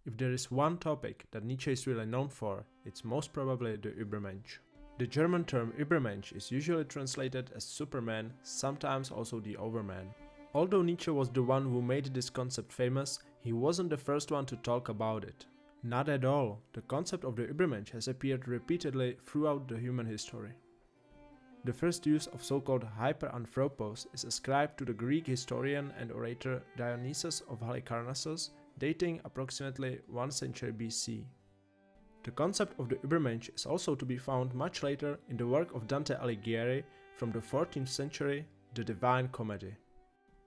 If there is one topic that Nietzsche is really known for, it's most probably the Übermensch. The German term Übermensch is usually translated as Superman, sometimes also the Overman. Although Nietzsche was the one who made this concept famous, he wasn't the first one to talk about it. Not at all. The concept of the Übermensch has appeared repeatedly throughout the human history. The first use of so-called hyperanthropos is ascribed to the Greek historian and orator Dionysius of Halicarnassus, dating approximately 1 century BC. The concept of the Übermensch is also to be found much later in the work of Dante Alighieri from the 14th century, the Divine Comedy.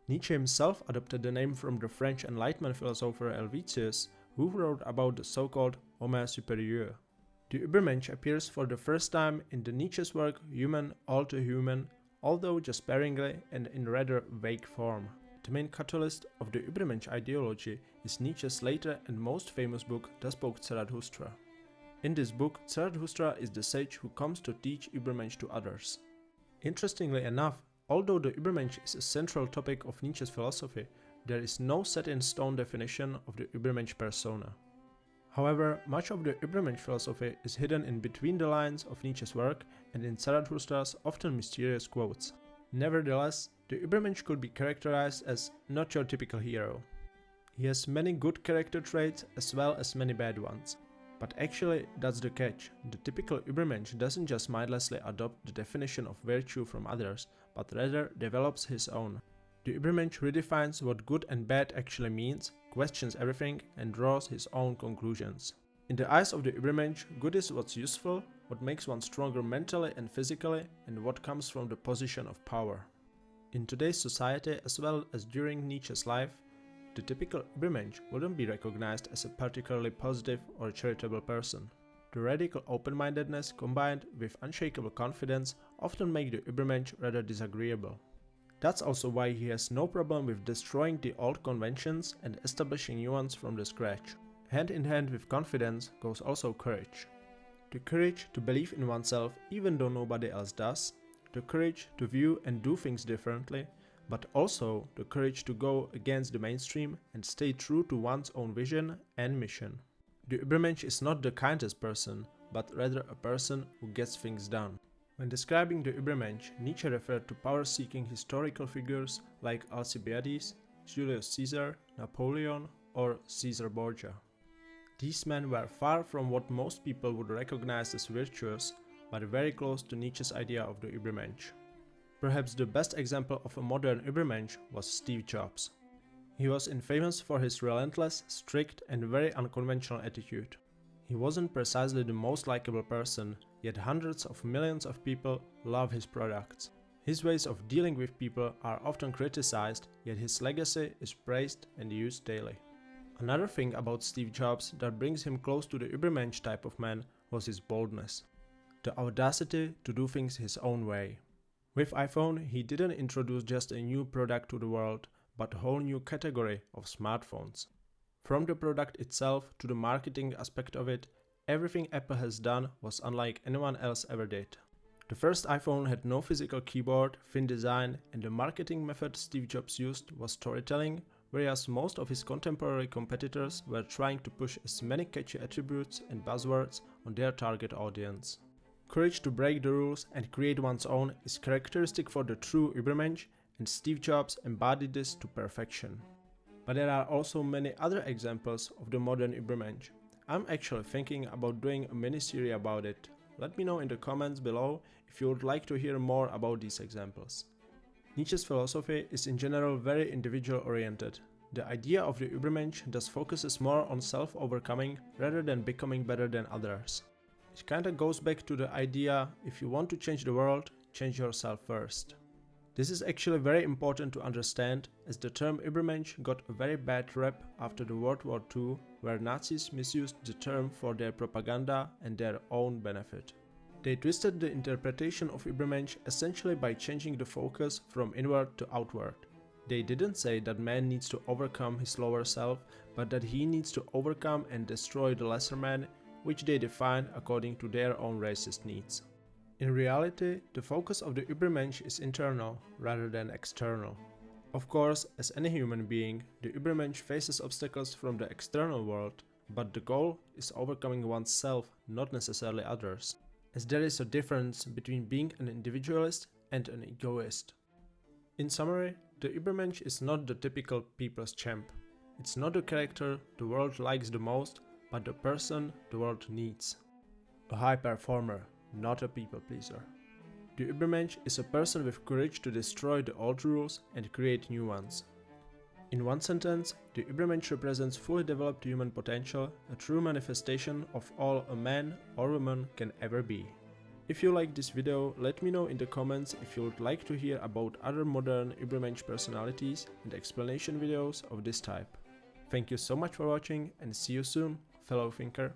Nietzsche himself adopted the name from the French Enlightenment philosopher Helvetius, who wrote about the so-called homme supérieur. The Übermensch appears for the first time in the Nietzsche's work Human, All Too Human, although just sparingly and in rather vague form. The main catalyst of the Übermensch ideology is Nietzsche's later and most famous book Das Spoke Zarathustra. In this book, Zarathustra is the sage who comes to teach Übermensch to others. Interestingly enough, although the Übermensch is a central topic of Nietzsche's philosophy, there is no set-in-stone definition of the Übermensch persona. However, much of the Übermensch philosophy is hidden in between the lines of Nietzsche's work and in Zarathustra's often mysterious quotes. Nevertheless, the Übermensch could be characterized as not your typical hero. He has many good character traits as well as many bad ones. But actually, that's the catch. The typical Übermensch doesn't just mindlessly adopt the definition of virtue from others, but rather develops his own. The Übermensch redefines what good and bad actually means, questions everything, and draws his own conclusions. In the eyes of the Übermensch, good is what's useful, what makes one stronger mentally and physically, and what comes from the position of power. In today's society, as well as during Nietzsche's life, the typical Übermensch wouldn't be recognized as a particularly positive or charitable person. The radical open-mindedness combined with unshakable confidence often make the Übermensch rather disagreeable. That's also why he has no problem with destroying the old conventions and establishing new ones from the scratch. Hand in hand with confidence goes also courage. The courage to believe in oneself even though nobody else does, the courage to view and do things differently, but also the courage to go against the mainstream and stay true to one's own vision and mission. The Übermensch is not the kindest person, but rather a person who gets things done. When describing the Übermensch, Nietzsche referred to power-seeking historical figures like Alcibiades, Julius Caesar, Napoleon, or Caesar Borgia. These men were far from what most people would recognize as virtuous, but very close to Nietzsche's idea of the Übermensch. Perhaps the best example of a modern Übermensch was Steve Jobs. He was infamous for his relentless, strict, and very unconventional attitude. He wasn't precisely the most likable person, yet hundreds of millions of people love his products. His ways of dealing with people are often criticized, yet his legacy is praised and used daily. Another thing about Steve Jobs that brings him close to the Übermensch type of man was his boldness. The audacity to do things his own way. With iPhone, he didn't introduce just a new product to the world, but a whole new category of smartphones. From the product itself to the marketing aspect of it, everything Apple has done was unlike anyone else ever did. The first iPhone had no physical keyboard, thin design, and the marketing method Steve Jobs used was storytelling, whereas most of his contemporary competitors were trying to push as many catchy attributes and buzzwords on their target audience. Courage to break the rules and create one's own is characteristic for the true Übermensch, and Steve Jobs embodied this to perfection. But there are also many other examples of the modern Übermensch. I'm actually thinking about doing a mini-series about it. Let me know in the comments below if you would like to hear more about these examples. Nietzsche's philosophy is in general very individual-oriented. The idea of the Übermensch thus focuses more on self-overcoming rather than becoming better than others. It kinda goes back to the idea, if you want to change the world, change yourself first. This is actually very important to understand, as the term Übermensch got a very bad rep after the World War II, where Nazis misused the term for their propaganda and their own benefit. They twisted the interpretation of Übermensch essentially by changing the focus from inward to outward. They didn't say that man needs to overcome his lower self, but that he needs to overcome and destroy the lesser man, which they define according to their own racist needs. In reality, the focus of the Übermensch is internal rather than external. Of course, as any human being, the Übermensch faces obstacles from the external world, But the goal is overcoming oneself, not necessarily others, as there is a difference between being an individualist and an egoist. In summary, the Übermensch is not the typical people's champ. It's not the character the world likes the most, but the person the world needs. A high performer, not a people pleaser. The Übermensch is a person with courage to destroy the old rules and create new ones. In one sentence, the Übermensch represents fully developed human potential, a true manifestation of all a man or woman can ever be. If you like this video, let me know in the comments if you would like to hear about other modern Übermensch personalities and explanation videos of this type. Thank you so much for watching and see you soon, fellow thinker.